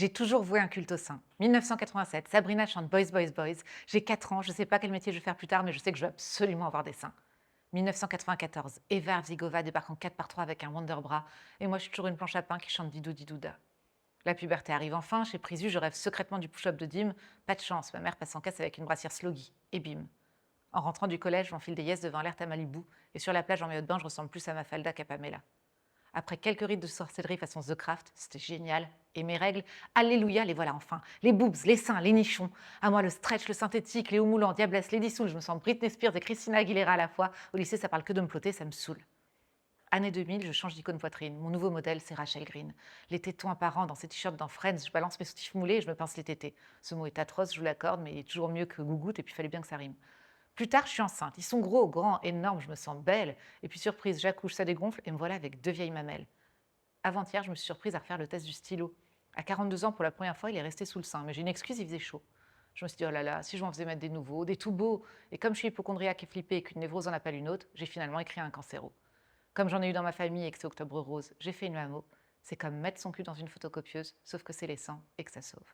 J'ai toujours voué un culte au sein. 1987, Sabrina chante Boys, Boys, Boys. J'ai 4 ans, je ne sais pas quel métier je vais faire plus tard, mais je sais que je veux absolument avoir des seins. 1994, Eva Arzigova débarque en 4x3 avec un Wonderbra, et moi je suis toujours une planche à pain qui chante Didou Didouda. La puberté arrive enfin, chez Prisu, je rêve secrètement du push-up de Dim. Pas de chance, ma mère passe en casse avec une brassière Sloggy, et bim. En rentrant du collège, j'enfile des yes devant alerte à Malibu, et sur la plage en maillot de bain, je ressemble plus à Mafalda qu'à Pamela. Après quelques rites de sorcellerie façon The Craft, c'était génial. Et mes règles, alléluia, les voilà enfin. Les boobs, les seins, les nichons. À moi le stretch, le synthétique, les hauts moulants, Diablesse, Lady Soul, je me sens Britney Spears et Christina Aguilera à la fois. Au lycée, ça parle que de me plotter, ça me saoule. Année 2000, je change d'icône poitrine. Mon nouveau modèle, c'est Rachel Green. Les tétons apparents dans ses t-shirts dans Friends, je balance mes soutifs moulés et je me pince les tétés. Ce mot est atroce, je vous l'accorde, mais il est toujours mieux que gougoute et puis il fallait bien que ça rime. Plus tard, je suis enceinte. Ils sont gros, grands, énormes, je me sens belle. Et puis surprise, j'accouche, ça dégonfle et me voilà avec 2 vieilles mamelles. Avant-hier, je me suis surprise à refaire le test du stylo. À 42 ans, pour la première fois, il est resté sous le sein, mais j'ai une excuse, il faisait chaud. Je me suis dit, oh là là, si je m'en faisais mettre des nouveaux, des tout beaux. Et comme je suis hypochondriaque et flippée et qu'une névrose en appelle une autre, j'ai finalement écrit un cancéro. Comme j'en ai eu dans ma famille et que c'est Octobre Rose, j'ai fait une mammo. C'est comme mettre son cul dans une photocopieuse, sauf que c'est les seins et que ça sauve.